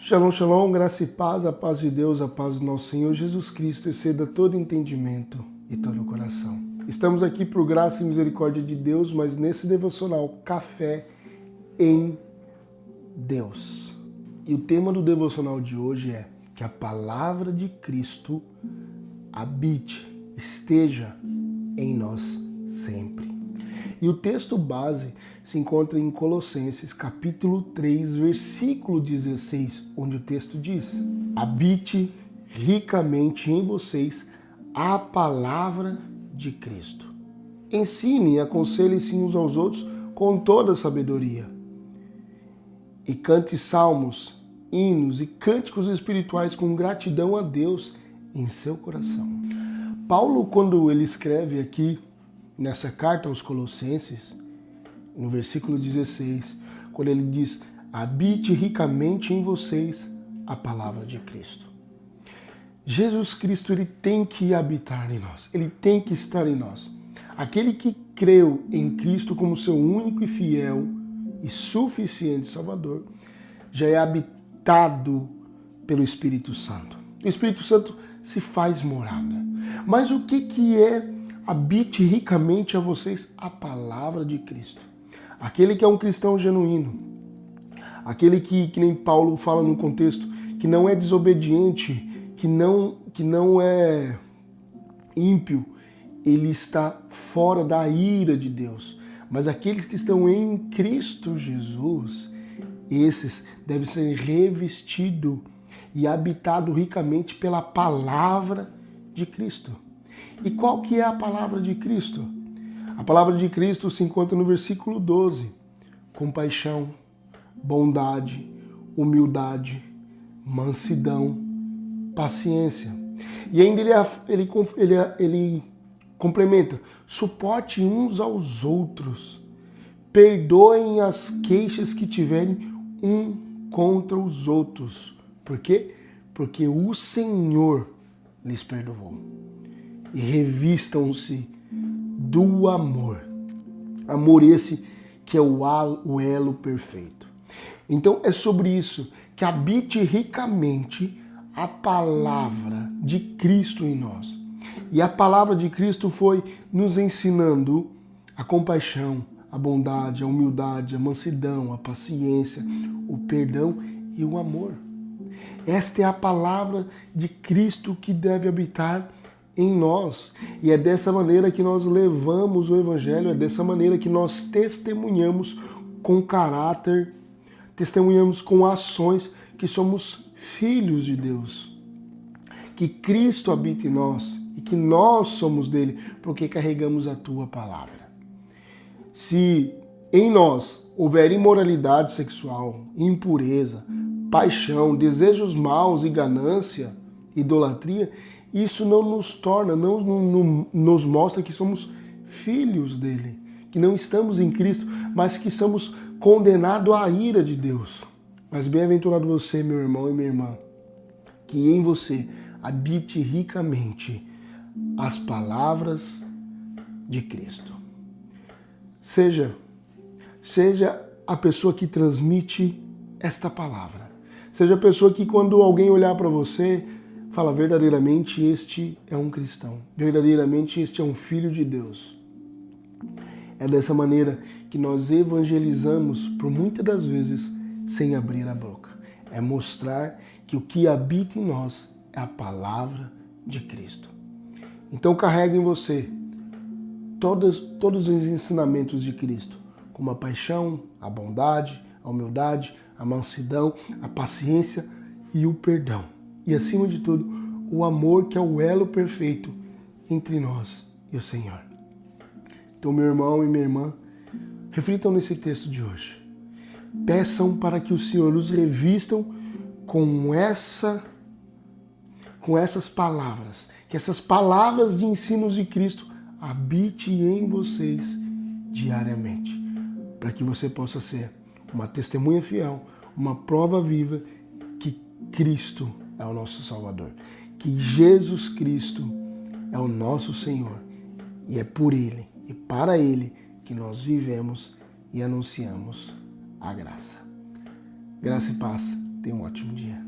Shalom, shalom, graça e paz, a paz de Deus, a paz do nosso Senhor Jesus Cristo exceda todo entendimento e todo o coração. Estamos aqui por graça e misericórdia de Deus, mas nesse devocional, Café em Deus. E o tema do devocional de hoje é que a palavra de Cristo habite, esteja em nós sempre. E o texto base se encontra em Colossenses capítulo 3, versículo 16, onde o texto diz: habite ricamente em vocês a palavra de Cristo. Ensine e aconselhe-se uns aos outros com toda a sabedoria. E cante salmos, hinos e cânticos espirituais com gratidão a Deus em seu coração. Paulo, quando ele escreve aqui nessa carta aos Colossenses, no versículo 16, quando ele diz: habite ricamente em vocês a palavra de Cristo. Jesus Cristo, ele tem que habitar em nós, ele tem que estar em nós. Aquele que creu em Cristo como seu único e fiel e suficiente Salvador, já é habitado pelo Espírito Santo. O Espírito Santo se faz morada. Mas o que é habite ricamente a vocês a palavra de Cristo? Aquele que é um cristão genuíno, aquele que nem Paulo fala no contexto, que não é desobediente, que não é ímpio, ele está fora da ira de Deus. Mas aqueles que estão em Cristo Jesus, esses devem ser revestidos e habitados ricamente pela palavra de Cristo. E qual que é a palavra de Cristo? A palavra de Cristo se encontra no versículo 12. Compaixão, bondade, humildade, mansidão, paciência. E ainda ele complementa: suporte uns aos outros, perdoem as queixas que tiverem um contra os outros. Por quê? Porque o Senhor lhes perdoou. E revistam-se do amor. Amor esse que é o elo perfeito. Então é sobre isso, que habite ricamente a palavra de Cristo em nós. E a palavra de Cristo foi nos ensinando a compaixão, a bondade, a humildade, a mansidão, a paciência, o perdão e o amor. Esta é a palavra de Cristo que deve habitar em nós. E é dessa maneira que nós levamos o Evangelho, é dessa maneira que nós testemunhamos com caráter, testemunhamos com ações que somos filhos de Deus. Que Cristo habita em nós e que nós somos dele, porque carregamos a tua palavra. Se em nós houver imoralidade sexual, impureza, paixão, desejos maus e ganância, idolatria, isso não nos torna, não nos mostra que somos filhos dele, que não estamos em Cristo, mas que estamos condenados à ira de Deus. Mas bem-aventurado você, meu irmão e minha irmã, que em você habite ricamente as palavras de Cristo. Seja a pessoa que transmite esta palavra. Seja a pessoa que, quando alguém olhar para você, fala: verdadeiramente este é um cristão. Verdadeiramente este é um filho de Deus. É dessa maneira que nós evangelizamos, por muitas das vezes, sem abrir a boca. É mostrar que o que habita em nós é a palavra de Cristo. Então carregue em você todos os ensinamentos de Cristo, como a paixão, a bondade, a humildade, a mansidão, a paciência e o perdão. E, acima de tudo, o amor, que é o elo perfeito entre nós e o Senhor. Então, meu irmão e minha irmã, reflitam nesse texto de hoje. Peçam para que o Senhor os revistam com essas palavras, que essas palavras de ensinos de Cristo habite em vocês diariamente, para que você possa ser uma testemunha fiel, uma prova viva que Cristo é o nosso Salvador, que Jesus Cristo é o nosso Senhor, e é por Ele e para Ele que nós vivemos e anunciamos a graça. Graça e paz Tenha um ótimo dia.